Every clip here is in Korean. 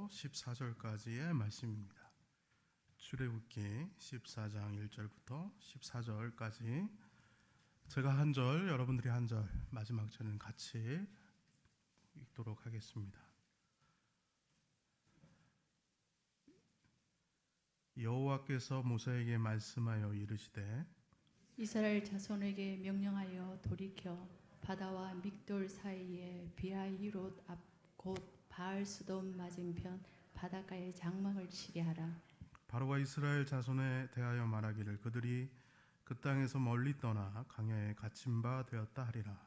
14절까지의 말씀입니다. 출애굽기 14장 1절부터 14절까지 제가 한 절, 여러분들이 한 절, 마지막 절은 같이 읽도록 하겠습니다. 여호와께서 모세에게 말씀하여 이르시되 이스라엘 자손에게 명령하여 돌이켜 바다와 믹돌 사이에 비하히롯 앞 곧 바알수돔 맞은편 바닷가에 장막을 치게 하라. 바로가 이스라엘 자손에 대하여 말하기를 그들이 그 땅에서 멀리 떠나 강야에 갇힌 바 되었다 하리라.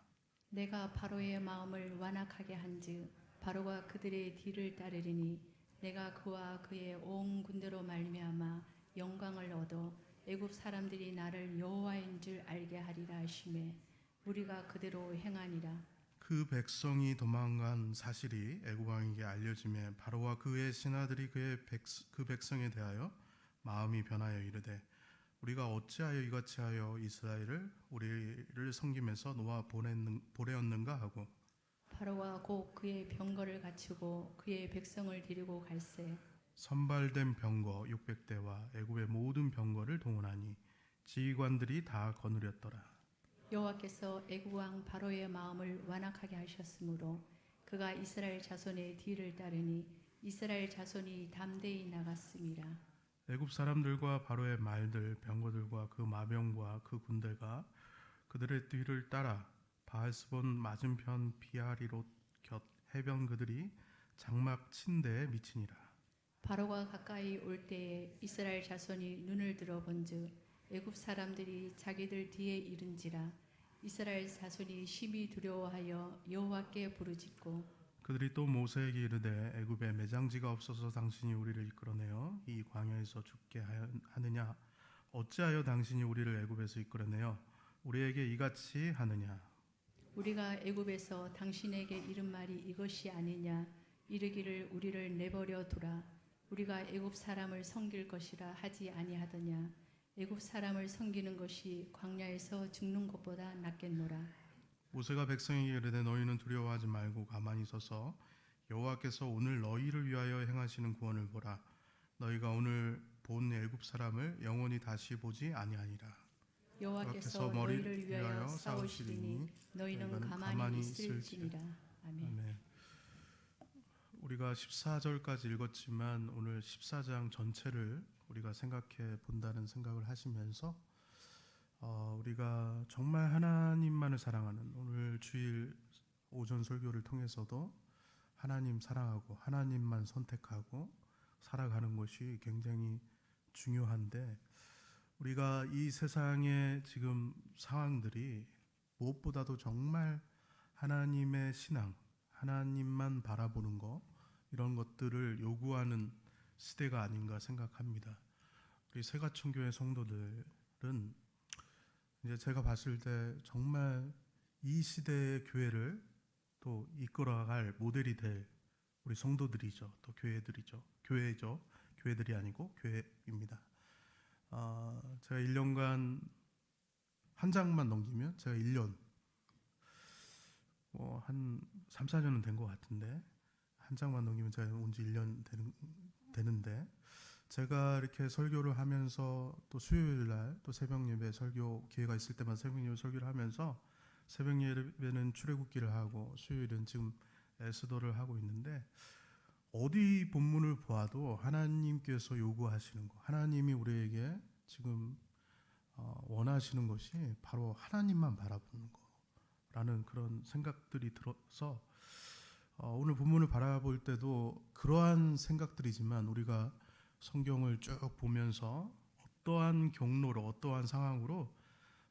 내가 바로의 마음을 완악하게 한즉 바로가 그들의 뒤를 따르리니 내가 그와 그의 온 군대로 말미암아 영광을 얻어 애굽 사람들이 나를 여호와인 줄 알게 하리라 하시매 우리가 그대로 행하니라. 그 백성이 도망간 사실이 애굽 왕에게 알려지매 바로와 그의 신하들이 그 백성에 대하여 마음이 변하여 이르되 우리가 어찌하여 이같이 하여 이스라엘을 우리를 섬김에서 놓아 보내었는가 하고 바로가 곧 그의 병거를 갖추고 그의 백성을 데리고 갈새 선발된 병거 600대와 애굽의 모든 병거를 동원하니 지휘관들이 다 거느렸더라. 여호와께서 애굽 왕 바로의 마음을 완악하게 하셨으므로 그가 이스라엘 자손의 뒤를 따르니 이스라엘 자손이 담대히 나갔음이라. 애굽 사람들과 바로의 말들 병거들과 그 마병과 그 군대가 그들의 뒤를 따라 바알스본 맞은편 비하리롯 곁 해변 그들이 장막 친 데에 미치니라. 바로가 가까이 올 때에 이스라엘 자손이 눈을 들어 본즉 애굽 사람들이 자기들 뒤에 이른지라. 이스라엘 자손이 심히 두려워하여 여호와께 부르짖고 그들이 또 모세에게 이르되 애굽에 매장지가 없어서 당신이 우리를 이끌어내어 이 광야에서 죽게 하느냐 어찌하여 당신이 우리를 애굽에서 이끌어내어 우리에게 이같이 하느냐. 우리가 애굽에서 당신에게 이른 말이 이것이 아니냐. 이르기를 우리를 내버려 두라. 우리가 애굽 사람을 섬길 것이라 하지 아니하더냐. 애굽 사람을 섬기는 것이 광야에서 죽는 것보다 낫겠노라. 모세가 백성에게 이르되 너희는 두려워하지 말고 가만히 서서 여호와께서 오늘 너희를 위하여 행하시는 구원을 보라. 너희가 오늘 본 애굽 사람을 영원히 다시 보지 아니하니라. 여호와께서 너희를 위하여 싸우시리니 너희는 가만히 있을지니라. 아멘. 우리가 14절까지 읽었지만 오늘 14장 전체를 우리가 생각해 본다는 생각을 하시면서 우리가 정말 하나님만을 사랑하는 오늘 주일 오전 설교를 통해서도 하나님 사랑하고 하나님만 선택하고 살아가는 것이 굉장히 중요한데 우리가 이 세상의 지금 상황들이 무엇보다도 정말 하나님의 신앙, 하나님만 바라보는 것 이런 것들을 요구하는 시대가 아닌가 생각합니다. 우리 새가천교회 성도들은 이제 제가 봤을 때 정말 이 시대의 교회를 또 이끌어갈 모델이 될 우리 성도들이죠. 또 교회들이죠. 교회들이 아니고 교회입니다. 제가 1년간 한 장만 넘기면 제가 1년 한 3, 4년은 된 것 같은데 한 장만 넘기면 제가 온 지 1년 되는데 제가 이렇게 설교를 하면서 또 수요일 날 또 새벽 예배 설교 기회가 있을 때만 새벽 예배 설교를 하면서 새벽 예배는 출애굽기를 하고 수요일은 지금 에스더를 하고 있는데 어디 본문을 보아도 하나님께서 요구하시는 거 하나님이 우리에게 지금 원하시는 것이 바로 하나님만 바라보는 거라는 그런 생각들이 들어서 오늘 본문을 바라볼 때도 그러한 생각들이지만 우리가 성경을 쭉 보면서 어떠한 경로로 어떠한 상황으로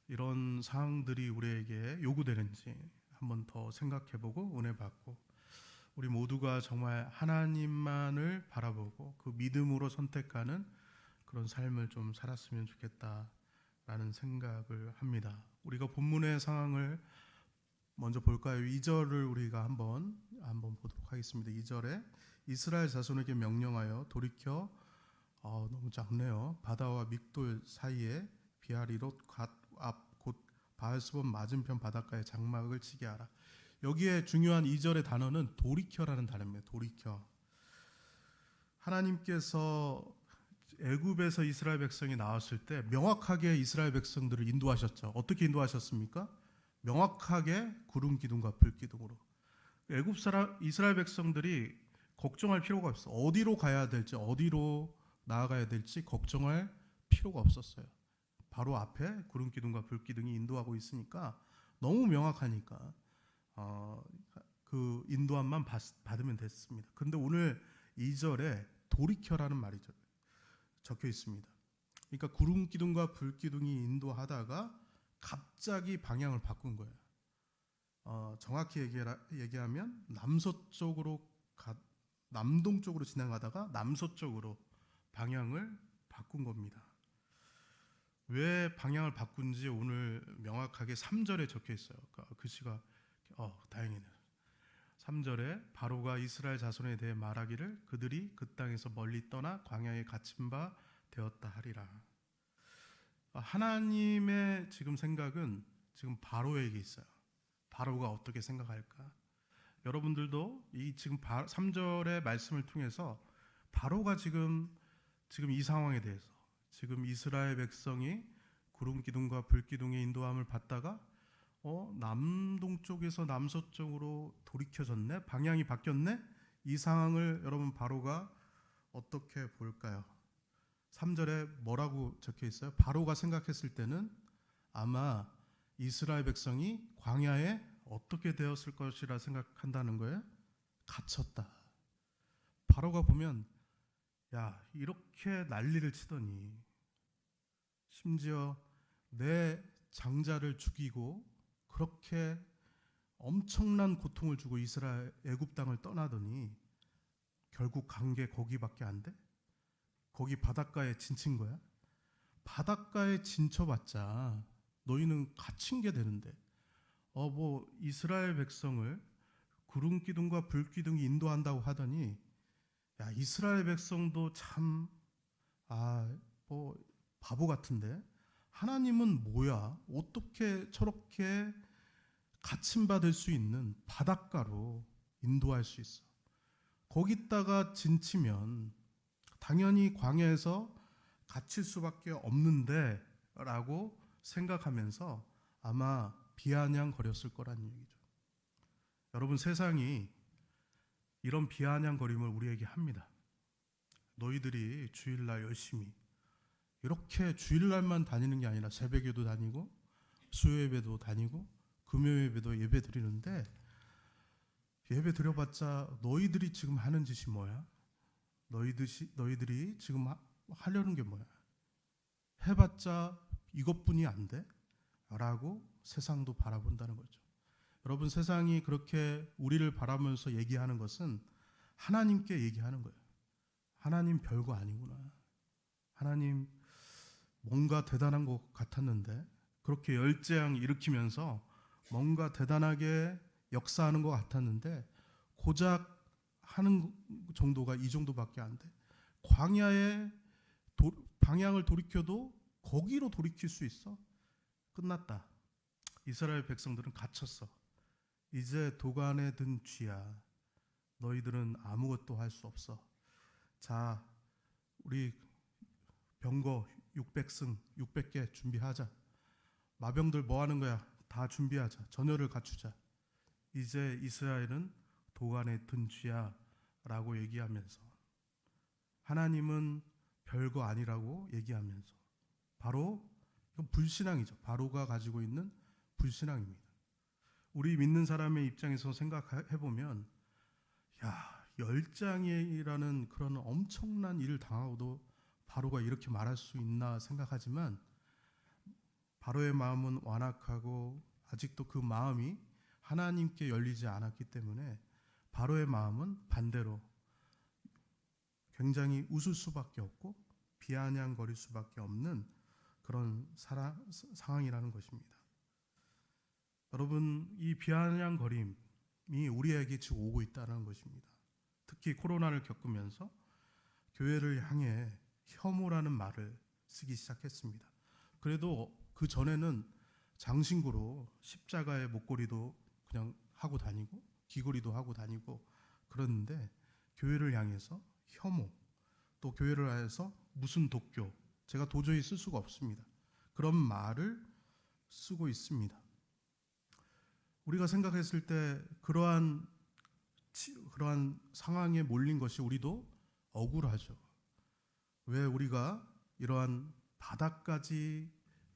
이런 상황들이 우리에게 요구되는지 한번 더 생각해보고 은혜 받고 우리 모두가 정말 하나님만을 바라보고 그 믿음으로 선택하는 그런 삶을 좀 살았으면 좋겠다라는 생각을 합니다. 우리가 본문의 상황을 먼저 볼까요? 2절을 우리가 한번 보도록 하겠습니다. 2절에 이스라엘 자손에게 명령하여 돌이켜 너무 작네요. 바다와 믹돌 사이에 비하리롯 앞 곧 바알스본 맞은편 바닷가에 장막을 치게 하라. 여기에 중요한 2절의 단어는 돌이켜라는 단어입니다. 돌이켜. 하나님께서 애굽에서 이스라엘 백성이 나왔을 때 명확하게 이스라엘 백성들을 인도하셨죠. 어떻게 인도하셨습니까? 명확하게 구름 기둥과 불 기둥으로. 애굽 사람 이스라엘 백성들이 걱정할 필요가 없어. 어디로 가야 될지, 어디로 나아가야 될지 걱정할 필요가 없었어요. 바로 앞에 구름 기둥과 불 기둥이 인도하고 있으니까 너무 명확하니까 그 인도함만 받으면 됐습니다. 근데 오늘 2절에 돌이켜라는 말이 적혀 있습니다. 그러니까 구름 기둥과 불 기둥이 인도하다가 갑자기 방향을 바꾼 거예요. 정확히 얘기하면 남동 쪽으로 지나가다가 남서쪽으로 방향을 바꾼 겁니다. 왜 방향을 바꾼지 오늘 명확하게 3절에 적혀 있어요. 글씨가 다행이네요. 3절에 바로가 이스라엘 자손에 대해 말하기를 그들이 그 땅에서 멀리 떠나 광야에 갇힌 바 되었다 하리라. 하나님의 지금 생각은 지금 바로에게 있어요. 바로가 어떻게 생각할까? 여러분들도 이 지금 3절의 말씀을 통해서 바로가 지금 이 상황에 대해서 지금 이스라엘 백성이 구름 기둥과 불 기둥의 인도함을 받다가 남동 쪽에서 남서쪽으로 돌이켜졌네, 방향이 바뀌었네. 이 상황을 여러분 바로가 어떻게 볼까요? 3절에 뭐라고 적혀 있어요? 바로가 생각했을 때는 아마 이스라엘 백성이 광야에 어떻게 되었을 것이라 생각한다는 거예요. 갇혔다. 바로가 보면 야, 이렇게 난리를 치더니 심지어 내 장자를 죽이고 그렇게 엄청난 고통을 주고 이스라엘 애굽 땅을 떠나더니 결국 간 게 거기밖에 안 돼? 거기 바닷가에 진친 거야? 바닷가에 진쳐봤자 너희는 갇힌 게 되는데 뭐 이스라엘 백성을 구름 기둥과 불 기둥이 인도한다고 하더니 야, 이스라엘 백성도 참 뭐 바보 같은데 하나님은 뭐야? 어떻게 저렇게 갇힘받을 수 있는 바닷가로 인도할 수 있어? 거기다가 진치면 당연히 광야에서 갇힐 수밖에 없는데 라고 생각하면서 아마 비아냥거렸을 거란 얘기죠. 여러분, 세상이 이런 비아냥거림을 우리에게 합니다. 너희들이 주일날 열심히 이렇게 주일날만 다니는 게 아니라 새벽에도 다니고 수요예배도 다니고 금요예배도 예배 드리는데 예배 드려봤자 너희들이 지금 하는 짓이 뭐야? 너희들이 지금 하려는 게 뭐야? 해봤자 이것뿐이 안 돼? 라고 세상도 바라본다는 거죠. 여러분, 세상이 그렇게 우리를 바라면서 얘기하는 것은 하나님께 얘기하는 거예요. 하나님 별거 아니구나. 하나님 뭔가 대단한 것 같았는데 그렇게 열재앙 일으키면서 뭔가 대단하게 역사하는 것 같았는데 고작 하는 정도가 이 정도밖에 안 돼. 광야에 방향을 돌이켜도 거기로 돌이킬 수 있어? 끝났다. 이스라엘 백성들은 갇혔어. 이제 도간에 든 쥐야. 너희들은 아무것도 할 수 없어. 자, 우리 병거 600승 600개 준비하자. 마병들 뭐 하는 거야? 다 준비하자. 전열을 갖추자. 이제 이스라엘은 도간에 든 쥐야 라고 얘기하면서 하나님은 별거 아니라고 얘기하면서 바로 이건 불신앙이죠. 바로가 가지고 있는 불신앙입니다. 우리 믿는 사람의 입장에서 생각해보면 야, 열장이라는 그런 엄청난 일을 당하고도 바로가 이렇게 말할 수 있나 생각하지만 바로의 마음은 완악하고 아직도 그 마음이 하나님께 열리지 않았기 때문에 바로의 마음은 반대로 굉장히 웃을 수밖에 없고 비아냥거릴 수밖에 없는 그런 상황이라는 것입니다. 여러분, 이 비아냥거림이 우리에게 지금 오고 있다는 것입니다. 특히 코로나를 겪으면서 교회를 향해 혐오라는 말을 쓰기 시작했습니다. 그래도 그 전에는 장신구로 십자가의 목걸이도 그냥 하고 다니고 귀걸이도 하고 다니고 그러는데 교회를 향해서 혐오, 또 교회를 해서 무슨 독교, 제가 도저히 쓸 수가 없습니다. 그런 말을 쓰고 있습니다. 우리가 생각했을 때 그러한 상황에 몰린 것이 우리도 억울하죠. 왜 우리가 이러한 바닥까지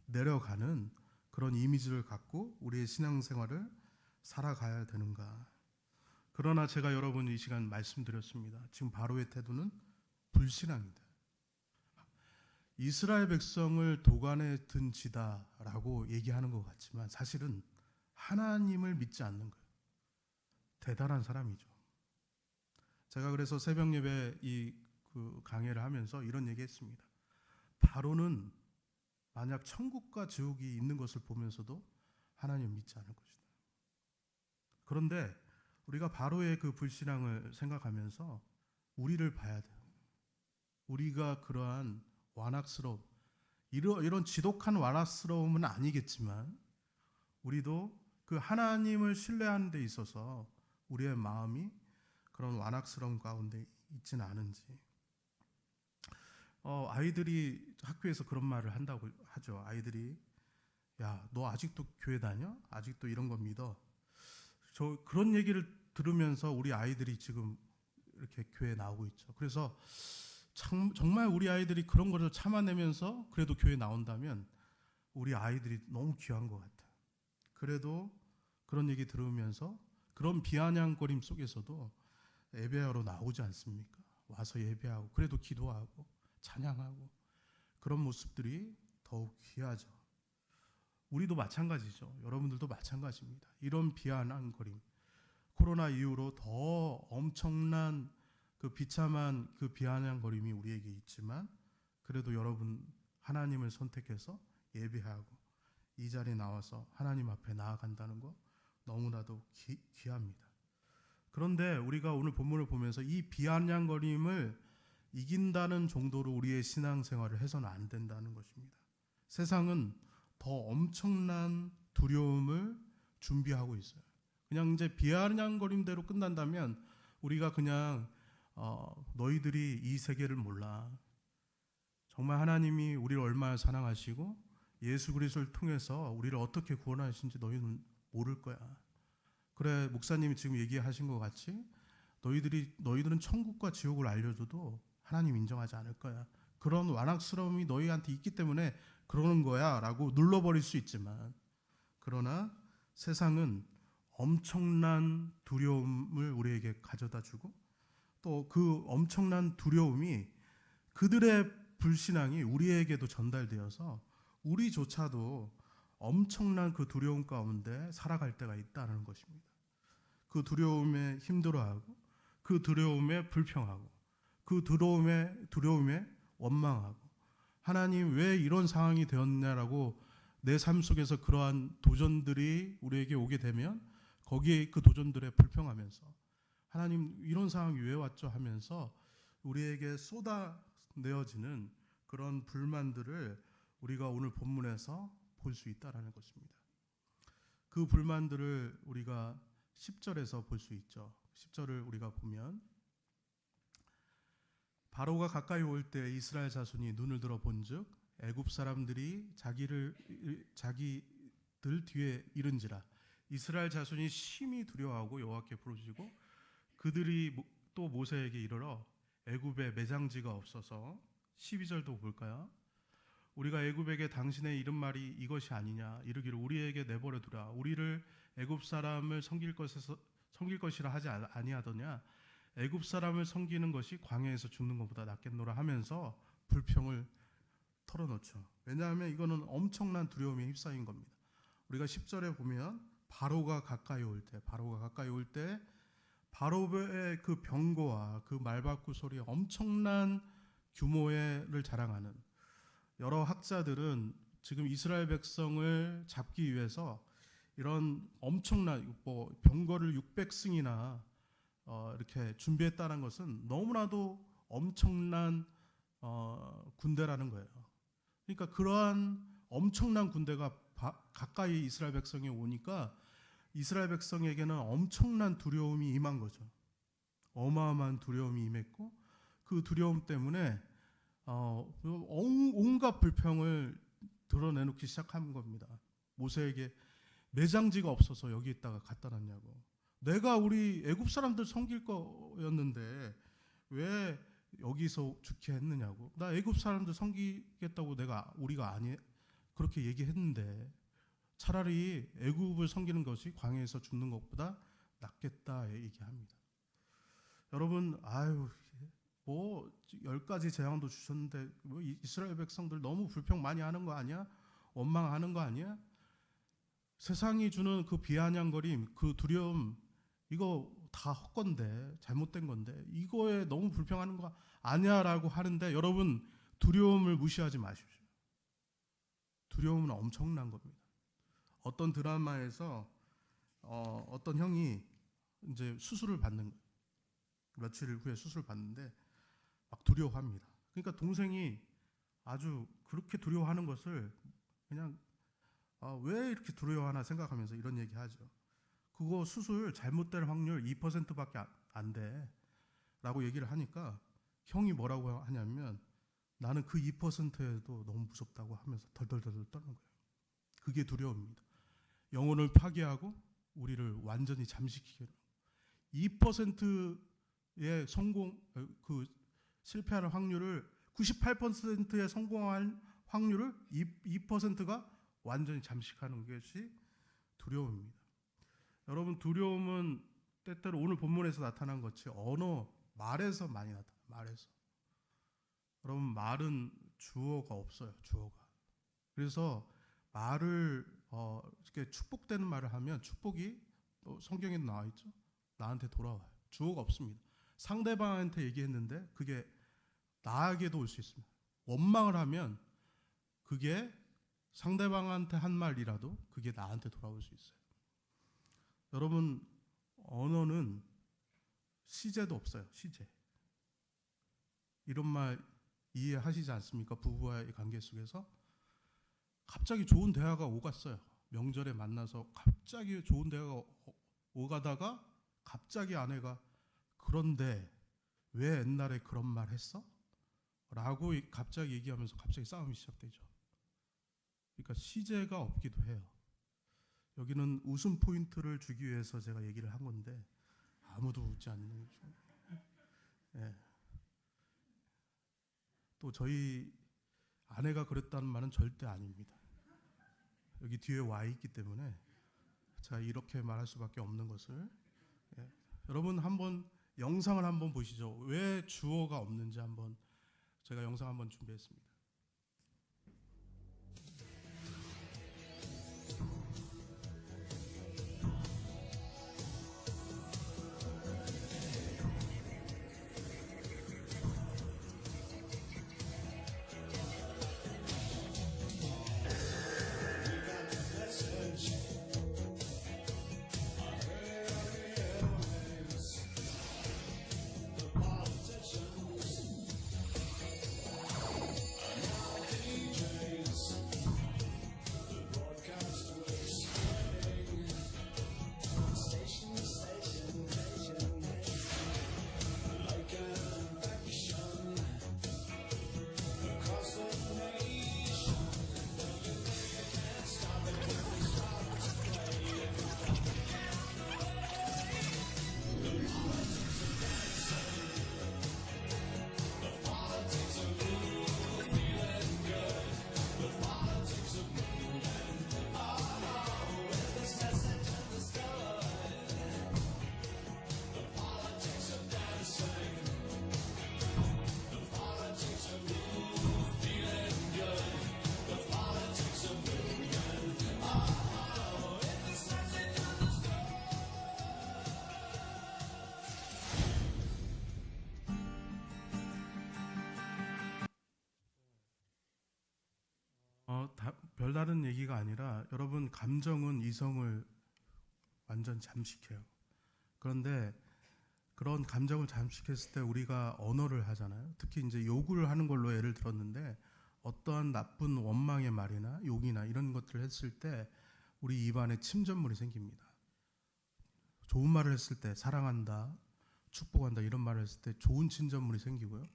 내려가는 그런 이미지를 갖고 우리의 신앙생활을 살아가야 되는가. 그러나 제가 여러분 이 시간 말씀드렸습니다. 지금 바로의 태도는 불신앙이다. 이스라엘 백성을 도관에 든 지다라고 얘기하는 것 같지만 사실은 하나님을 믿지 않는 거예요. 대단한 사람이죠. 제가 그래서 새벽 예배 그 강해를 하면서 이런 얘기했습니다. 바로는 만약 천국과 지옥이 있는 것을 보면서도 하나님 믿지 않을 것이다. 그런데 우리가 바로의 그 불신앙을 생각하면서 우리를 봐야 돼요. 우리가 그러한 완악스러움, 이런 지독한 완악스러움은 아니겠지만 우리도 그 하나님을 신뢰하는 데 있어서 우리의 마음이 그런 완악스러움 가운데 있지는 않은지. 아이들이 학교에서 그런 말을 한다고 하죠. 아이들이 야, 너 아직도 교회 다녀? 아직도 이런 거 믿어? 저 그런 얘기를 들으면서 우리 아이들이 지금 이렇게 교회에 나오고 있죠. 그래서 정말 우리 아이들이 그런 거를 참아내면서 그래도 교회 나온다면 우리 아이들이 너무 귀한 것 같아요. 그래도 그런 얘기 들으면서 그런 비아냥거림 속에서도 예배하러 나오지 않습니까? 와서 예배하고 그래도 기도하고 찬양하고 그런 모습들이 더욱 귀하죠. 우리도 마찬가지죠. 여러분들도 마찬가지입니다. 이런 비아냥거림, 코로나 이후로 더 엄청난 그 비참한 그 비아냥거림이 우리에게 있지만 그래도 여러분 하나님을 선택해서 예배하고 이 자리에 나와서 하나님 앞에 나아간다는 거 너무나도 귀합니다. 그런데 우리가 오늘 본문을 보면서 이 비아냥거림을 이긴다는 정도로 우리의 신앙생활을 해서는 안 된다는 것입니다. 세상은 더 엄청난 두려움을 준비하고 있어요. 그냥 이제 비아냥거림대로 끝난다면 우리가 그냥 너희들이 이 세계를 몰라. 정말 하나님이 우리를 얼마나 사랑하시고 예수 그리스도를 통해서 우리를 어떻게 구원하신지 너희는 모를 거야. 그래, 목사님이 지금 얘기하신 것 같이 너희들은 천국과 지옥을 알려줘도 하나님 인정하지 않을 거야. 그런 완악스러움이 너희한테 있기 때문에 그러는 거야 라고 눌러버릴 수 있지만 그러나 세상은 엄청난 두려움을 우리에게 가져다 주고 또 그 엄청난 두려움이 그들의 불신앙이 우리에게도 전달되어서 우리조차도 엄청난 그 두려움 가운데 살아갈 때가 있다는 것입니다. 그 두려움에 힘들어하고 그 두려움에 불평하고 그 두려움에 원망하고 하나님 왜 이런 상황이 되었냐라고 내 삶 속에서 그러한 도전들이 우리에게 오게 되면 거기에 그 도전들에 불평하면서 하나님 이런 상황이 왜 왔죠 하면서 우리에게 쏟아내어지는 그런 불만들을 우리가 오늘 본문에서 볼 수 있다라는 것입니다. 그 불만들을 우리가 10절에서 볼 수 있죠. 10절을 우리가 보면 바로가 가까이 올 때 이스라엘 자손이 눈을 들어 본즉 애굽 사람들이 자기들 뒤에 이른지라. 이스라엘 자손이 심히 두려워하고 여호와께 부르짖고 그들이 또 모세에게 이르러 애굽에 매장지가 없어서 12절도 볼까요? 우리가 애굽에게 당신의 이른 말이 이것이 아니냐 이르기를 우리에게 내버려 두라. 우리를 애굽 사람을 섬길 것이라 하지 아니하더냐. 애굽 사람을 섬기는 것이 광야에서 죽는 것보다 낫겠노라 하면서 불평을 털어놓죠. 왜냐하면 이거는 엄청난 두려움에 휩싸인 겁니다. 우리가 10절에 보면 바로가 가까이 올 때 바로의 그 병거와 그 말바꾸 소리 엄청난 규모를 자랑하는 여러 학자들은 지금 이스라엘 백성을 잡기 위해서 이런 엄청난 병거를 600승이나 이렇게 준비했다는 것은 너무나도 엄청난 군대라는 거예요. 그러니까 그러한 엄청난 군대가 가까이 이스라엘 백성이 오니까 이스라엘 백성에게는 엄청난 두려움이 임한 거죠. 어마어마한 두려움이 임했고 그 두려움 때문에 온갖 불평을 드러내놓기 시작한 겁니다. 모세에게 매장지가 없어서 여기 있다가 갖다 놨냐고. 내가 우리 애굽 사람들 섬길 거였는데 왜 여기서 죽게 했느냐고. 나 애굽 사람들 섬기겠다고 우리가 아니 그렇게 얘기했는데 차라리 애굽을 섬기는 것이 광야에서 죽는 것보다 낫겠다 얘기합니다. 여러분, 뭐 10가지 재앙도 주셨는데 뭐 이스라엘 백성들 너무 불평 많이 하는 거 아니야? 원망하는 거 아니야? 세상이 주는 그 비아냥거림, 그 두려움, 이거 다 헛건데, 잘못된 건데 이거에 너무 불평하는 거 아니야라고 하는데, 여러분, 두려움을 무시하지 마십시오. 두려움은 엄청난 겁니다. 어떤 드라마에서 어떤 형이 이제 수술을 받는 거예요. 며칠 후에 수술을 받는데 막 두려워합니다. 그러니까 동생이 아주 그렇게 두려워하는 것을 그냥 왜 이렇게 두려워하나 생각하면서 이런 얘기 하죠. 그거 수술 잘못될 확률 2%밖에 안 돼 라고 얘기를 하니까 형이 뭐라고 하냐면, 나는 그 2%에도 너무 무섭다고 하면서 덜덜덜 떠는 거예요. 그게 두려움입니다. 영혼을 파괴하고 우리를 완전히 잠식시키는 2%의 실패할 확률을 98%의 성공할 확률을 2%가 완전히 잠식하는 것이 두려움입니다. 여러분, 두려움은 때때로 오늘 본문에서 나타난 것이 언어, 말에서 많이 나타나요. 말에서. 여러분, 말은 주어가 없어요. 주어가. 그래서 말을 이렇게 축복되는 말을 하면 축복이 또 성경에 나와 있죠. 나한테 돌아와요. 주어가 없습니다. 상대방한테 얘기했는데 그게 나에게도 올 수 있습니다. 원망을 하면 그게 상대방한테 한 말이라도 그게 나한테 돌아올 수 있어요. 여러분, 언어는 시제도 없어요. 시제. 이런 말 이해하시지 않습니까? 부부와의 관계 속에서 갑자기 좋은 대화가 오갔어요. 명절에 만나서 갑자기 좋은 대화가 오가다가 갑자기 아내가 그런데 왜 옛날에 그런 말 했어? 라고 갑자기 얘기하면서 갑자기 싸움이 시작되죠. 그러니까 시제가 없기도 해요. 여기는 웃음 포인트를 주기 위해서 제가 얘기를 한 건데 아무도 웃지 않는 거죠. 예. 또 저희 아내가 그랬다는 말은 절대 아닙니다. 여기 뒤에 와 있기 때문에 제가 이렇게 말할 수밖에 없는 것을. 예. 여러분, 한번 영상을 한번 보시죠. 왜 주어가 없는지 한번 제가 영상 한번 준비했습니다. 별다른 얘기가 아니라, 여러분, 감정은 이성을 완전 잠식해요. 그런데 그런 감정을 잠식했을 때 우리가 언어를 하잖아요. 특히 이제 욕을 하는 걸로 예를 들었는데, 어떠한 나쁜 원망의 말이나 욕이나 이런 것들을 했을 때 우리 입안에 침전물이 생깁니다. 좋은 말을 했을 때 사랑한다, 축복한다 이런 말을 했을 때 좋은 친전물이 생기고요.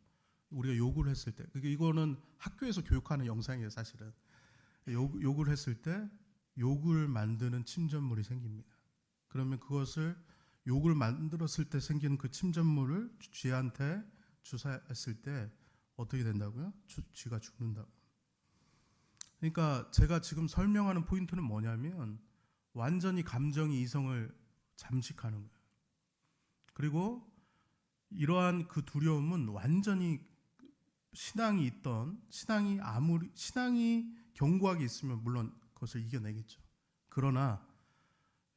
우리가 요구를 했을 때, 이거는 학교에서 교육하는 영상이에요, 사실은. 요구를 했을 때 욕을 만드는 침전물이 생깁니다. 그러면 그것을 욕을 만들었을 때 생기는 그 침전물을 쥐한테 주사했을 때 어떻게 된다고요? 쥐가 죽는다고. 그러니까 제가 지금 설명하는 포인트는 뭐냐면 완전히 감정이 이성을 잠식하는 거예요. 그리고 이러한 그 두려움은 완전히 신앙이 견고하게 있으면 물론 그것을 이겨내겠죠. 그러나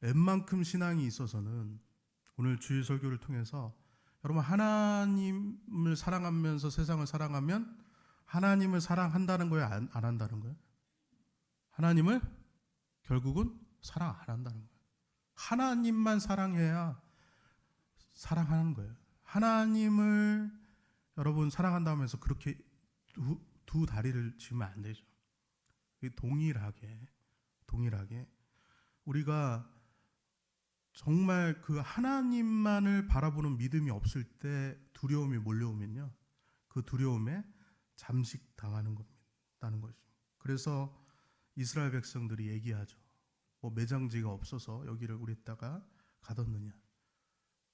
웬만큼 신앙이 있어서는 오늘 주일 설교를 통해서 여러분 하나님을 사랑하면서 세상을 사랑하면 하나님을 사랑한다는 거예요? 안 한다는 거예요? 하나님을 결국은 사랑 안 한다는 거예요. 하나님만 사랑해야 사랑하는 거예요. 하나님을 여러분 사랑한다고 하면서 그렇게 두 다리를 지으면 안 되죠. 동일하게 우리가 정말 그 하나님만을 바라보는 믿음이 없을 때 두려움이 몰려오면요, 그 두려움에 잠식당하는 겁니다는 것이죠. 그래서 이스라엘 백성들이 얘기하죠. 뭐 매장지가 없어서 여기를 우리다가 가뒀느냐.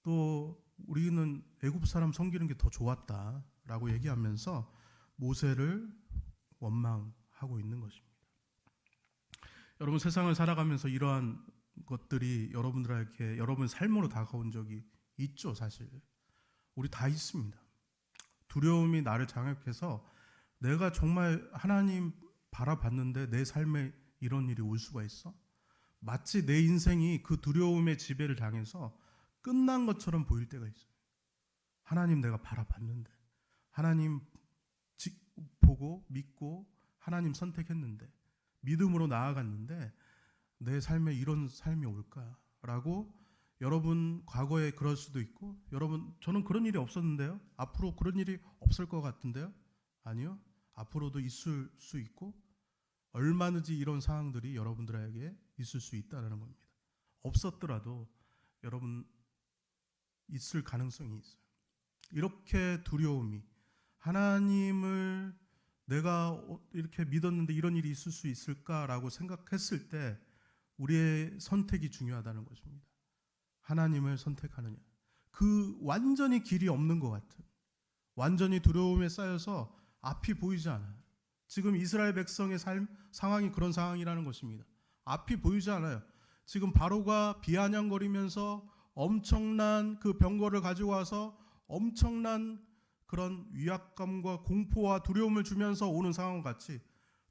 또 우리는 애굽 사람 섬기는 게 더 좋았다라고 얘기하면서 모세를 원망하고 있는 것입니다. 여러분 세상을 살아가면서 이러한 것들이 여러분들에게 여러분 삶으로 다가온 적이 있죠, 사실. 우리 다 있습니다. 두려움이 나를 장악해서 내가 정말 하나님 바라봤는데 내 삶에 이런 일이 올 수가 있어? 마치 내 인생이 그 두려움의 지배를 당해서 끝난 것처럼 보일 때가 있어요. 하나님 내가 바라봤는데, 하나님 보고 믿고 하나님 선택했는데, 믿음으로 나아갔는데 내 삶에 이런 삶이 올까라고 여러분 과거에 그럴 수도 있고, 여러분 저는 그런 일이 없었는데요, 앞으로 그런 일이 없을 것 같은데요, 아니요, 앞으로도 있을 수 있고 얼마든지 이런 상황들이 여러분들에게 있을 수 있다는 겁니다. 없었더라도 여러분 있을 가능성이 있어요. 이렇게 두려움이 하나님을 내가 이렇게 믿었는데 이런 일이 있을 수 있을까라고 생각했을 때 우리의 선택이 중요하다는 것입니다. 하나님을 선택하느냐. 그 완전히 길이 없는 것 같은, 완전히 두려움에 쌓여서 앞이 보이지 않아요. 지금 이스라엘 백성의 상황이 그런 상황이라는 것입니다. 앞이 보이지 않아요. 지금 바로가 비아냥거리면서 엄청난 그 병거를 가지고 와서 엄청난 그런 위압감과 공포와 두려움을 주면서 오는 상황 같이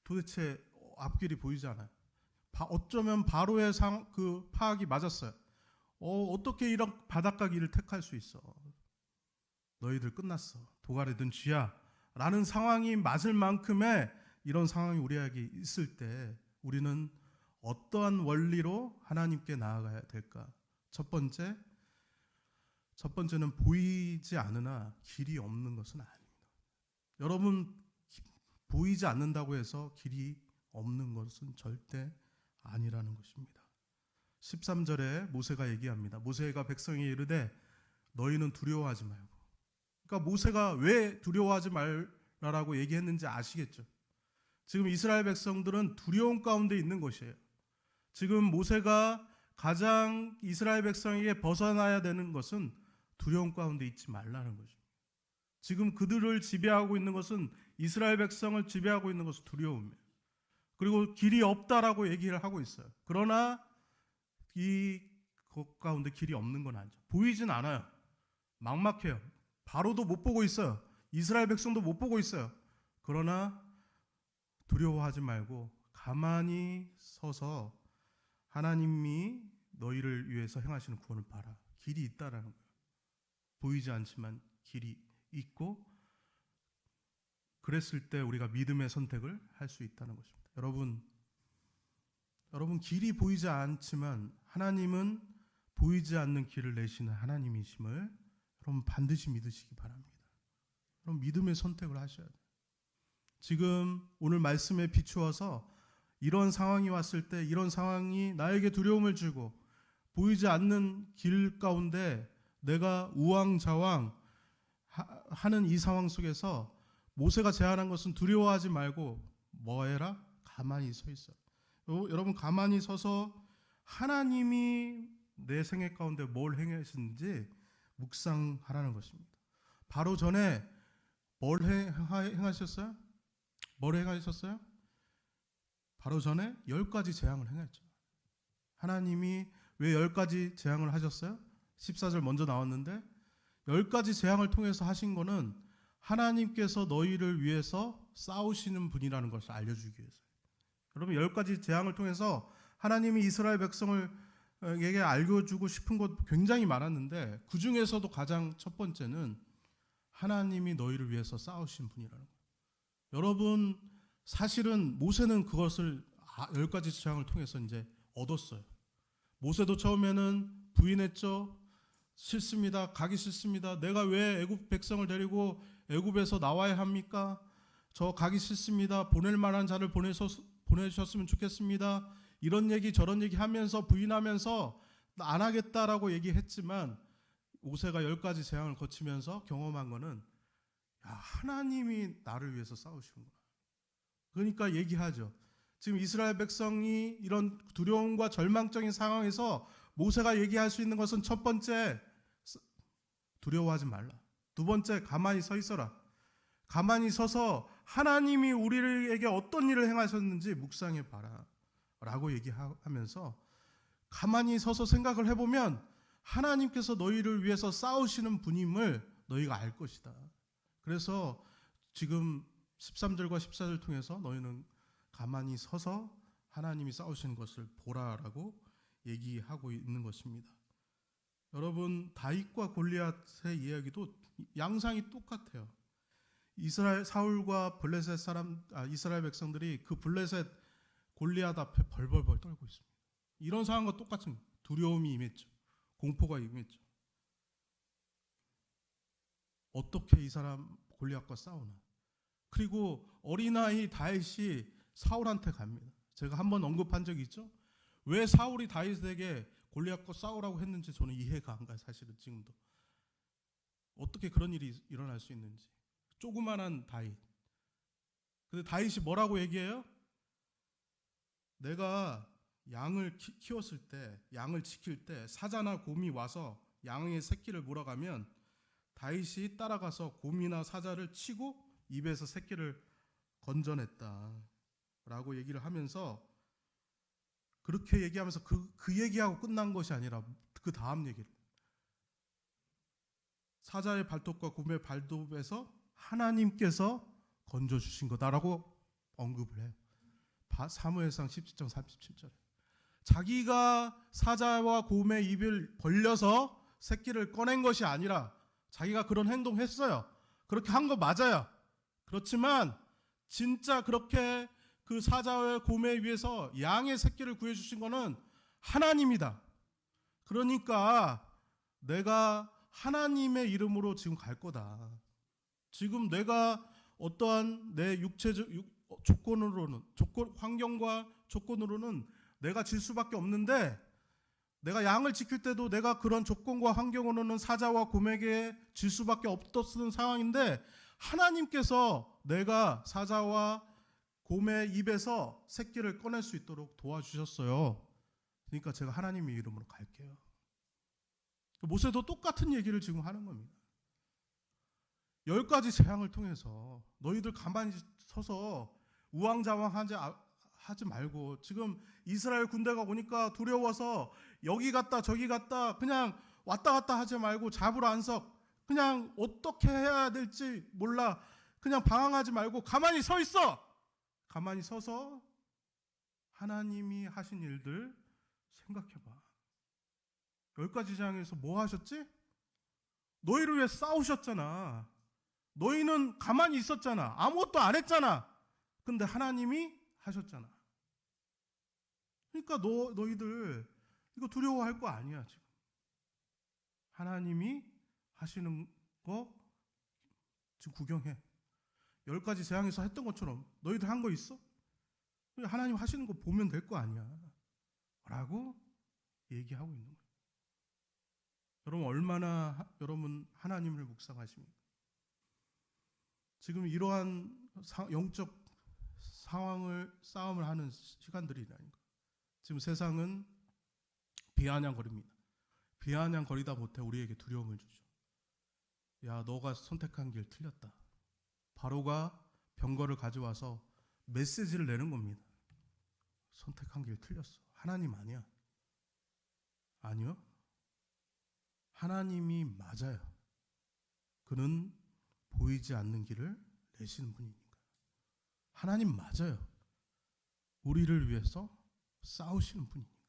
도대체 앞길이 보이지 않아요. 어쩌면 바로의 그 파악이 맞았어요. 어떻게 이런 바닷가 길을 택할 수 있어? 너희들 끝났어. 도갈에 든 쥐야. 라는 상황이 맞을 만큼의 이런 상황이 우리에게 있을 때 우리는 어떠한 원리로 하나님께 나아가야 될까? 첫 번째는 보이지 않으나 길이 없는 것은 아닙니다. 여러분 보이지 않는다고 해서 길이 없는 것은 절대 아니라는 것입니다. 13절에 모세가 얘기합니다. 모세가 백성에 이르되 너희는 두려워하지 말고. 그러니까 모세가 왜 두려워하지 말라라고 얘기했는지 아시겠죠? 지금 이스라엘 백성들은 두려움 가운데 있는 것이에요. 지금 모세가 가장 이스라엘 백성에게 벗어나야 되는 것은 두려움 가운데 있지 말라는 거죠. 지금 그들을 지배하고 있는 것은, 이스라엘 백성을 지배하고 있는 것은 두려움이에요. 그리고 길이 없다라고 얘기를 하고 있어요. 그러나 그 가운데 길이 없는 건 아니죠. 보이진 않아요. 막막해요. 바로도 못 보고 있어요. 이스라엘 백성도 못 보고 있어요. 그러나 두려워하지 말고 가만히 서서 하나님이 너희를 위해서 행하시는 구원을 봐라. 길이 있다라는 거예요. 보이지 않지만 길이 있고, 그랬을 때 우리가 믿음의 선택을 할 수 있다는 것입니다. 여러분 길이 보이지 않지만 하나님은 보이지 않는 길을 내시는 하나님이심을 여러분 반드시 믿으시기 바랍니다. 여러분 믿음의 선택을 하셔야 돼요. 지금 오늘 말씀에 비추어서 이런 상황이 왔을 때, 이런 상황이 나에게 두려움을 주고 보이지 않는 길 가운데 내가 우왕좌왕 하는 이 상황 속에서 모세가 제안한 것은 두려워하지 말고 뭐 해라? 가만히 서 있어. 여러분 가만히 서서 하나님이 내 생애 가운데 뭘 행하시는지 묵상하라는 것입니다. 바로 전에 뭘 행하셨어요? 뭘 행하셨어요? 바로 전에 10가지 재앙을 행했죠. 하나님이 왜 10가지 재앙을 하셨어요? 14절 먼저 나왔는데 10가지 재앙을 통해서 하신 거는 하나님께서 너희를 위해서 싸우시는 분이라는 것을 알려주기 위해서요. 여러분 10가지 재앙을 통해서 하나님이 이스라엘 백성에게 알려주고 싶은 것 굉장히 많았는데 그 중에서도 가장 첫 번째는 하나님이 너희를 위해서 싸우신 분이라는 거예요. 여러분 사실은 모세는 그것을 10가지 재앙을 통해서 이제 얻었어요. 모세도 처음에는 부인했죠. 싫습니다. 가기 싫습니다. 내가 왜 애굽 백성을 데리고 애굽에서 나와야 합니까? 저 가기 싫습니다. 보낼 만한 자를 보내셨으면 좋겠습니다. 이런 얘기 저런 얘기 하면서 부인하면서 안 하겠다라고 얘기했지만 모세가 10가지 재앙을 거치면서 경험한 거는 하나님이 나를 위해서 싸우시는구나. 그러니까 얘기하죠. 지금 이스라엘 백성이 이런 두려움과 절망적인 상황에서 모세가 얘기할 수 있는 것은 첫 번째, 두려워하지 말라. 두 번째, 가만히 서 있어라. 가만히 서서 하나님이 우리에게 어떤 일을 행하셨는지 묵상해 봐라 라고 얘기하면서 가만히 서서 생각을 해보면 하나님께서 너희를 위해서 싸우시는 분임을 너희가 알 것이다. 그래서 지금 13절과 14절 통해서 너희는 가만히 서서 하나님이 싸우시는 것을 보라라고 얘기하고 있는 것입니다. 여러분 다윗과 골리앗의 이야기도 양상이 똑같아요. 이스라엘 사울과 이스라엘 백성들이 그 블레셋 골리앗 앞에 벌벌벌 떨고 있습니다. 이런 상황과 똑같은 두려움이 임했죠. 공포가 임했죠. 어떻게 이 사람 골리앗과 싸우나? 그리고 어린아이 다윗이 사울한테 갑니다. 제가 한번 언급한 적이 있죠. 왜 사울이 다윗에게 골리앗과 싸우라고 했는지 저는 이해가 안 가요. 사실은 지금도 어떻게 그런 일이 일어날 수 있는지. 조그만한 다윗. 근데 다윗이 뭐라고 얘기해요? 내가 양을 키웠을 때, 양을 지킬 때 사자나 곰이 와서 양의 새끼를 물어가면 다윗이 따라가서 곰이나 사자를 치고 입에서 새끼를 건져냈다라고 얘기를 하면서 그렇게 얘기하면서 그 얘기하고 끝난 것이 아니라 그 다음 얘기를 사자의 발톱과 곰의 발톱에서 하나님께서 건져주신 거다라고 언급을 해요. 사무엘상 17장 37절에 자기가 사자와 곰의 입을 벌려서 새끼를 꺼낸 것이 아니라 자기가 그런 행동했어요. 그렇게 한 거 맞아요. 그렇지만 진짜 그렇게 그 사자와 곰에 위해서 양의 새끼를 구해주신 거는 하나님이다. 그러니까 내가 하나님의 이름으로 지금 갈 거다. 지금 내가 어떠한 내 육체적 조건으로는 환경과 조건으로는 내가 질 수밖에 없는데 내가 양을 지킬 때도 내가 그런 조건과 환경으로는 사자와 곰에게 질 수밖에 없었던 상황인데 하나님께서 내가 사자와 곰의 입에서 새끼를 꺼낼 수 있도록 도와주셨어요. 그러니까 제가 하나님의 이름으로 갈게요. 모세도 똑같은 얘기를 지금 하는 겁니다. 10가지 재앙을 통해서 너희들 가만히 서서 우왕좌왕하지 말고 지금 이스라엘 군대가 오니까 두려워서 여기 갔다 저기 갔다 그냥 왔다 갔다 하지 말고 잡으러 안석 그냥 어떻게 해야 될지 몰라 그냥 방황하지 말고 가만히 서 있어. 가만히 서서 하나님이 하신 일들 생각해봐. 10가지 재앙에서 뭐 하셨지? 너희를 위해 싸우셨잖아. 너희는 가만히 있었잖아. 아무것도 안 했잖아. 근데 하나님이 하셨잖아. 그러니까 너희들 이거 두려워할 거 아니야 지금. 하나님이 하시는 거 지금 구경해. 10가지 재앙에서 했던 것처럼 너희들 한 거 있어? 하나님 하시는 거 보면 될 거 아니야 라고 얘기하고 있는 거예요. 여러분 얼마나 여러분 하나님을 묵상하십니까? 지금 이러한 영적 싸움을 하는 시간들이라니까. 지금 세상은 비아냥거립니다. 비아냥거리다 못해 우리에게 두려움을 주죠. 야, 너가 선택한 길 틀렸다. 바로가 병거를 가져와서 메시지를 내는 겁니다. 선택한 길 틀렸어. 하나님 아니야. 아니요. 하나님이 맞아요. 그는 보이지 않는 길을 내시는 분이니까. 하나님 맞아요. 우리를 위해서 싸우시는 분이니까.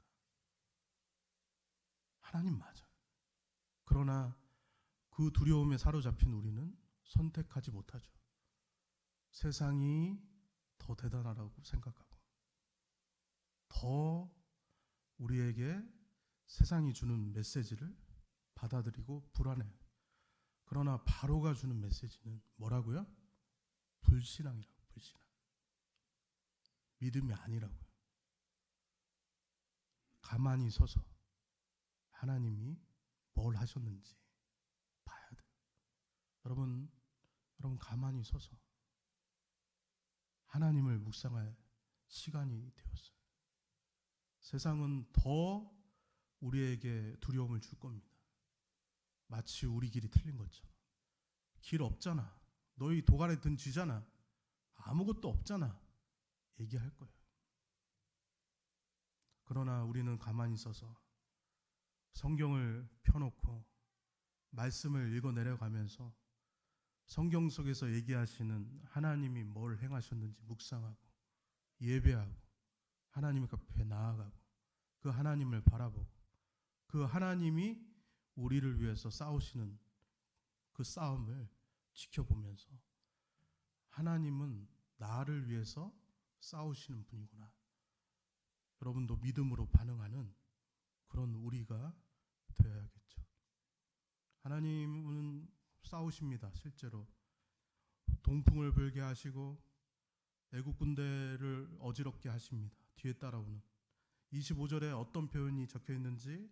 하나님 맞아요. 그러나 그 두려움에 사로잡힌 우리는 선택하지 못하죠. 세상이 더 대단하다고 생각하고 더 우리에게 세상이 주는 메시지를 받아들이고 불안해요. 그러나 바로가 주는 메시지는 뭐라고요? 불신앙이라고. 불신앙. 믿음이 아니라고요. 가만히 서서 하나님이 뭘 하셨는지 봐야 돼요. 여러분 가만히 서서 하나님을 묵상할 시간이 되었어요. 세상은 더 우리에게 두려움을 줄 겁니다. 마치 우리 길이 틀린 것처럼. 길 없잖아. 너희 도간에 든 쥐잖아. 아무것도 없잖아. 얘기할 거예요. 그러나 우리는 가만히 서서 성경을 펴놓고 말씀을 읽어 내려가면서 성경 속에서 얘기하시는 하나님이 뭘 행하셨는지 묵상하고 예배하고 하나님 앞에 나아가고 그 하나님을 바라보고 그 하나님이 우리를 위해서 싸우시는 그 싸움을 지켜보면서 하나님은 나를 위해서 싸우시는 분이구나. 여러분도 믿음으로 반응하는 그런 우리가 되어야겠죠. 하나님은 싸우십니다. 실제로 동풍을 불게 하시고 애국 군대를 어지럽게 하십니다. 뒤에 따라오는 25절에 어떤 표현이 적혀 있는지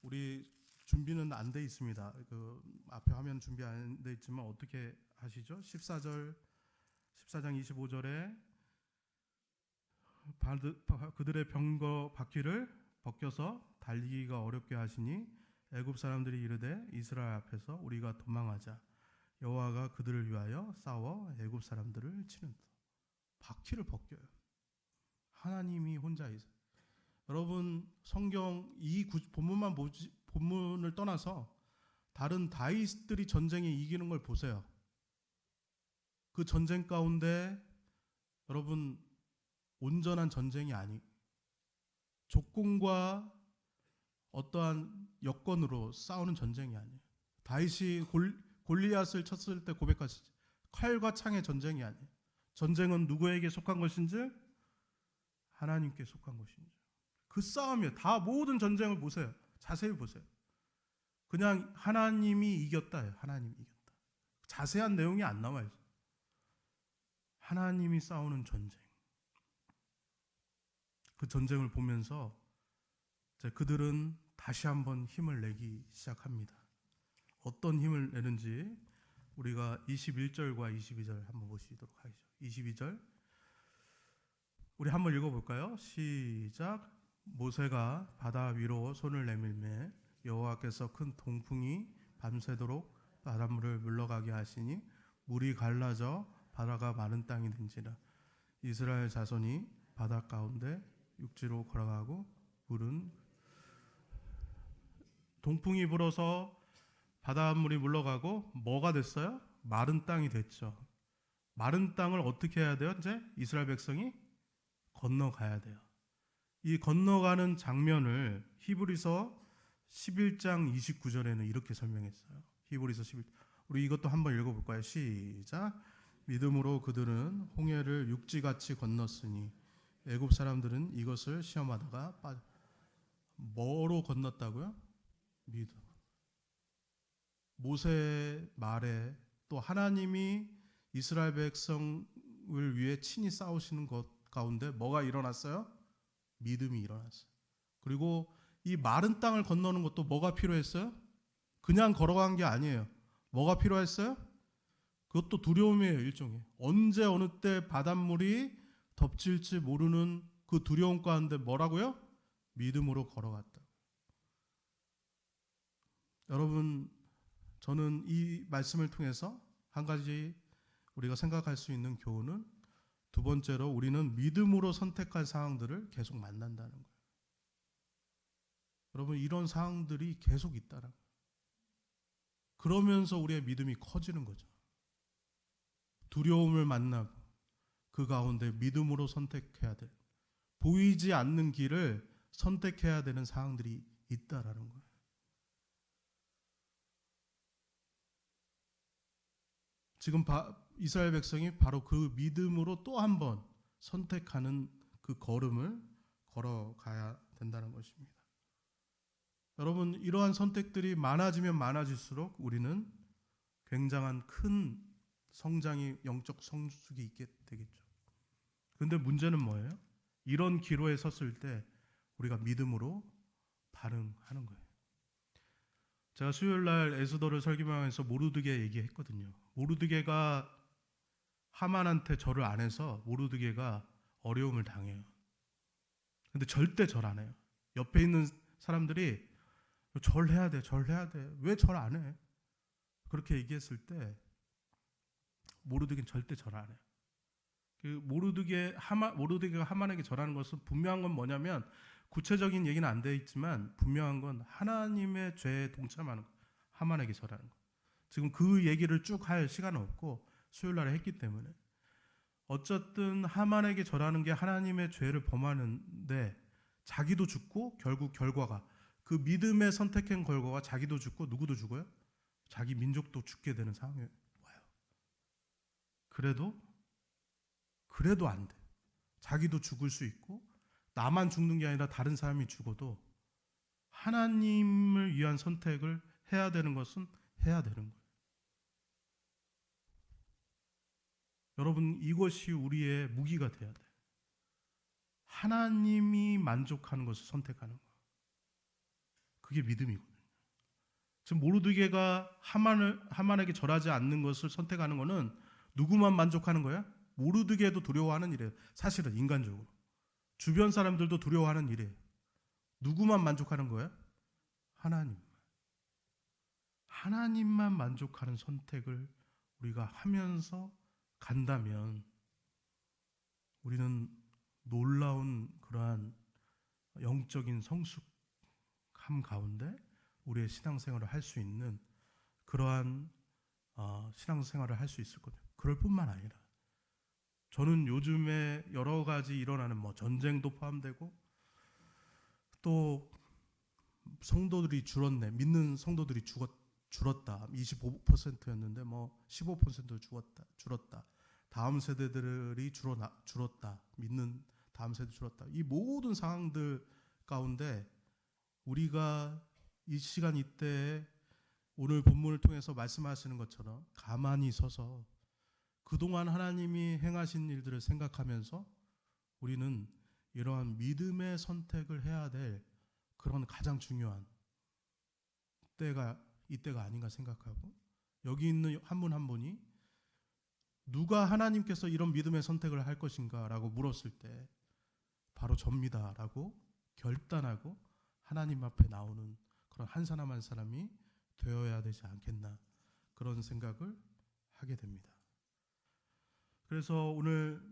우리 준비는 안 돼 있습니다. 그 앞에 화면 준비 안 돼 있지만 어떻게 하시죠? 14장 25절에 그들의 병거 바퀴를 벗겨서 달리기가 어렵게 하시니 애굽 사람들이 이르되 이스라엘 앞에서 우리가 도망하자. 여호와가 그들을 위하여 싸워 애굽 사람들을 치는다. 바퀴를 벗겨요. 하나님이 혼자 있어요. 여러분 성경 이 본문을 떠나서 다른 다윗들이 전쟁에 이기는 걸 보세요. 그 전쟁 가운데 여러분 온전한 전쟁이 아니 조건과 어떠한 여건으로 싸우는 전쟁이 아니에요. 다윗이 골리앗을 쳤을 때 고백하시죠. 칼과 창의 전쟁이 아니에요. 전쟁은 누구에게 속한 것인지 하나님께 속한 것인지. 그 싸움이에요. 다 모든 전쟁을 보세요. 자세히 보세요. 그냥 하나님이 이겼다예요. 하나님이 이겼다. 자세한 내용이 안 나와요. 하나님이 싸우는 전쟁. 그 전쟁을 보면서 그들은 다시 한번 힘을 내기 시작합니다. 어떤 힘을 내는지 우리가 21절과 22절 한번 보시도록 하죠. 22절 우리 한번 읽어볼까요? 시작. 모세가 바다 위로 손을 내밀매 여호와께서 큰 동풍이 밤새도록 바닷물을 물러가게 하시니 물이 갈라져 바다가 마른 땅이 된지라. 이스라엘 자손이 바다 가운데 육지로 걸어가고 물은 동풍이 불어서 바닷물이 물러가고 뭐가 됐어요? 마른 땅이 됐죠. 마른 땅을 어떻게 해야 돼요? 이제 이스라엘 백성이 건너가야 돼요. 이 건너가는 장면을 히브리서 11장 29절에는 이렇게 설명했어요. 히브리서 11. 우리 이것도 한번 읽어볼까요? 시작. 믿음으로 그들은 홍해를 육지같이 건넜으니 애굽 사람들은 이것을 시험하다가 뭐로 건넜다고요? 믿음. 모세 말에 또 하나님이 이스라엘 백성을 위해 친히 싸우시는 것 가운데 뭐가 일어났어요? 믿음이 일어났어요. 그리고 이 마른 땅을 건너는 것도 뭐가 필요했어요? 그냥 걸어간 게 아니에요. 뭐가 필요했어요? 그것도 두려움이에요, 일종의. 언제 어느 때 바닷물이 덮칠지 모르는 그 두려움 가운데 뭐라고요? 믿음으로 걸어갔다. 여러분, 저는 이 말씀을 통해서 한 가지 우리가 생각할 수 있는 교훈은, 두 번째로 우리는 믿음으로 선택할 상황들을 계속 만난다는 거예요. 여러분, 이런 상황들이 계속 있다는 거예요. 그러면서 우리의 믿음이 커지는 거죠. 두려움을 만나고 그 가운데 믿음으로 선택해야 될, 보이지 않는 길을 선택해야 되는 상황들이 있다라는 거예요. 지금 이스라엘 백성이 바로 그 믿음으로 또 한 번 선택하는 그 걸음을 걸어가야 된다는 것입니다. 여러분, 이러한 선택들이 많아지면 많아질수록 우리는 굉장한 큰 성장이, 영적 성숙이 있게 되겠죠. 그런데 문제는 뭐예요? 이런 기로에 섰을 때 우리가 믿음으로 반응하는 거예요. 제가 수요일 날 에스더를 설교하면서 모르드게 얘기했거든요. 모르드게가 하만한테 절을 안 해서 모르드게가 어려움을 당해요. 근데 절대 절 안 해요. 옆에 있는 사람들이 절해야 돼, 절해야 돼. 왜 절 안 해? 그렇게 얘기했을 때 모르드게는 절대 절 안 해요. 그 모르드게가 하만에게 절하는 것은 분명한 건 뭐냐면, 구체적인 얘기는 안 돼 있지만 분명한 건 하나님의 죄에 동참하는 거, 하만에게 절하는 거. 지금 그 얘기를 쭉 할 시간은 없고 수요일 날에 했기 때문에, 어쨌든 하만에게 절하는 게 하나님의 죄를 범하는데 자기도 죽고, 결국 결과가, 그 믿음의 선택한 결과가 자기도 죽고 누구도 죽어요? 자기 민족도 죽게 되는 상황이 와요. 그래도 안 돼. 자기도 죽을 수 있고, 나만 죽는 게 아니라 다른 사람이 죽어도 하나님을 위한 선택을 해야 되는 것은 해야 되는 거예요. 여러분, 이것이 우리의 무기가 돼야 돼요. 하나님이 만족하는 것을 선택하는 거예요. 그게 믿음이거든요. 지금 모르드게가 하만에게 절하지 않는 것을 선택하는 것은 누구만 만족하는 거야? 모르드게도 두려워하는 일이에요. 사실은 인간적으로 주변 사람들도 두려워하는 일이에요. 누구만 만족하는 거야? 하나님만 만족하는 선택을 우리가 하면서 간다면 우리는 놀라운 그러한 영적인 성숙함 가운데 우리의 신앙생활을 할 수 있는 그러한 신앙생활을 할 수 있을 거예요. 그럴 뿐만 아니라 저는 요즘에 여러 가지 일어나는 전쟁도 포함되고, 또 성도들이 줄었네, 믿는 성도들이 줄었다. 25%였는데 15% 줄었다. 다음 세대들이 줄었다. 믿는 다음 세대 줄었다. 이 모든 상황들 가운데 우리가 이 시간 이때에 오늘 본문을 통해서 말씀하시는 것처럼 가만히 서서 그동안 하나님이 행하신 일들을 생각하면서 우리는 이러한 믿음의 선택을 해야 될 그런 가장 중요한 때가 이때가 아닌가 생각하고, 여기 있는 한 분 한 분이 누가 하나님께서 이런 믿음의 선택을 할 것인가 라고 물었을 때 바로 접니다 라고 결단하고 하나님 앞에 나오는 그런 한 사람 한 사람이 되어야 되지 않겠나, 그런 생각을 하게 됩니다. 그래서 오늘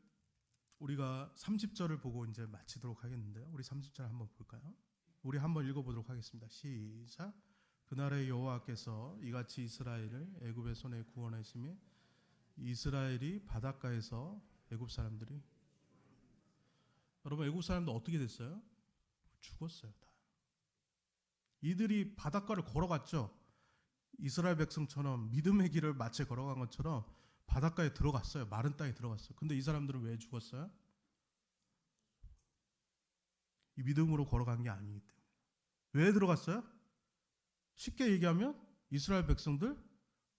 우리가 30절을 보고 이제 마치도록 하겠는데요. 우리 30절 한번 볼까요? 우리 한번 읽어보도록 하겠습니다. 시작. 그날에 여호와께서 이같이 이스라엘을 애굽의 손에 구원하시며 이스라엘이 바닷가에서 애굽 사람들이, 여러분 애굽 사람들 어떻게 됐어요? 죽었어요. 다. 이들이 바닷가를 걸어갔죠. 이스라엘 백성처럼 믿음의 길을 마치 걸어간 것처럼 바닷가에 들어갔어요. 마른 땅에 들어갔어요. 근데 이 사람들은 왜 죽었어요? 이 믿음으로 걸어간 게 아니기 때문에. 왜 들어갔어요? 쉽게 얘기하면 이스라엘 백성들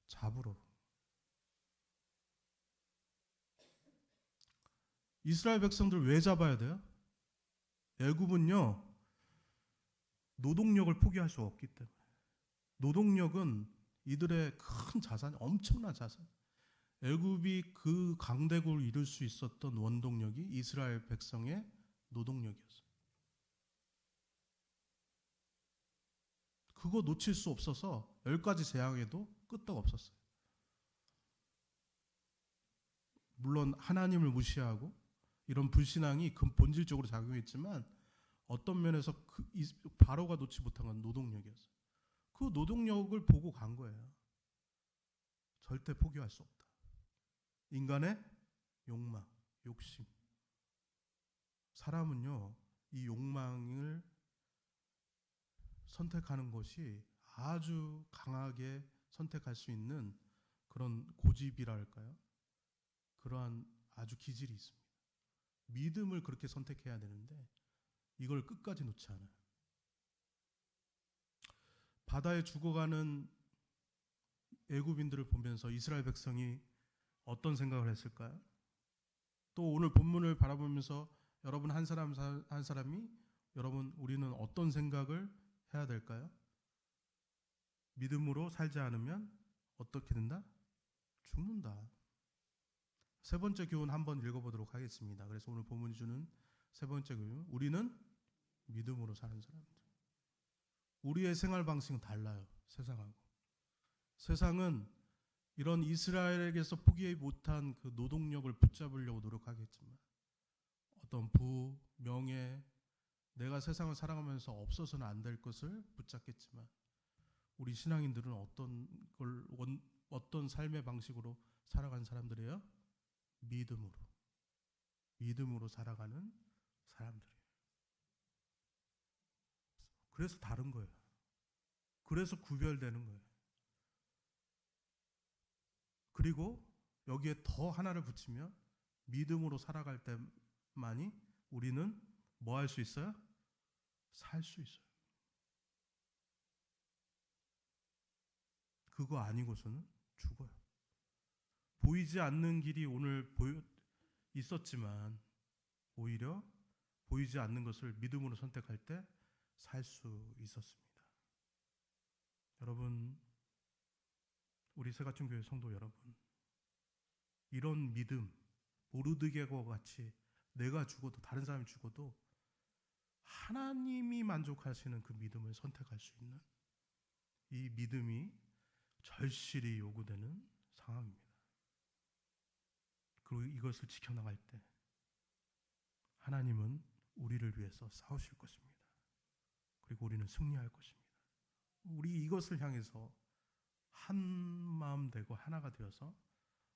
잡으러. 이스라엘 백성들 왜 잡아야 돼요? 애굽은요, 노동력을 포기할 수 없기 때문에. 노동력은 이들의 큰 자산, 엄청난 자산. 애굽이 그 강대국을 이룰 수 있었던 원동력이 이스라엘 백성의 노동력이었어요. 그거 놓칠 수 없어서 10가지 재앙에도 끄떡 없었어요. 물론 하나님을 무시하고 이런 불신앙이 본질적으로 작용했지만 어떤 면에서 바로가 놓지 못한 건 노동력이었어요. 그 노동력을 보고 간 거예요. 절대 포기할 수 없다. 인간의 욕망, 욕심. 사람은요, 이 욕망을 선택하는 것이 아주 강하게 선택할 수 있는 그런 고집이랄까요? 그러한 아주 기질이 있습니다. 믿음을 그렇게 선택해야 되는데 이걸 끝까지 놓지 않아요. 바다에 죽어가는 애굽인들을 보면서 이스라엘 백성이 어떤 생각을 했을까요? 또 오늘 본문을 바라보면서 여러분 한 사람 한 사람이 여러분 우리는 어떤 생각을 해야 될까요? 믿음으로 살지 않으면 어떻게 된다? 죽는다. 세 번째 교훈 한번 읽어보도록 하겠습니다. 그래서 오늘 본문이 주는 세 번째 교훈, 우리는 믿음으로 사는 사람들. 우리의 생활 방식은 달라요. 세상하고. 세상은 이런 이스라엘에게서 포기하지 못한 그 노동력을 붙잡으려고 노력하겠지만 어떤 부, 명예, 내가 세상을 살아가면서 없어서는 안 될 것을 붙잡겠지만 우리 신앙인들은 어떤 삶의 방식으로 살아가는 사람들이에요? 믿음으로 살아가는 사람들이에요. 그래서 다른 거예요. 그래서 구별되는 거예요. 그리고 여기에 더 하나를 붙이면 믿음으로 살아갈 때만이 우리는 뭐 할 수 있어요? 살 수 있어요. 그거 아니고서는 죽어요. 보이지 않는 길이 오늘 있었지만 오히려 보이지 않는 것을 믿음으로 선택할 때 살 수 있었습니다. 여러분, 우리 새가천 교회 성도 여러분, 이런 믿음, 모르드게과 같이 내가 죽어도 다른 사람이 죽어도 하나님이 만족하시는 그 믿음을 선택할 수 있는 이 믿음이 절실히 요구되는 상황입니다. 그리고 이것을 지켜나갈 때 하나님은 우리를 위해서 싸우실 것입니다. 그리고 우리는 승리할 것입니다. 우리 이것을 향해서 한 마음 되고 하나가 되어서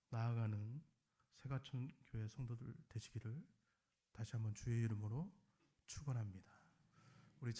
나아가는 새가천 교회 성도들 되시기를 다시 한번 주의 이름으로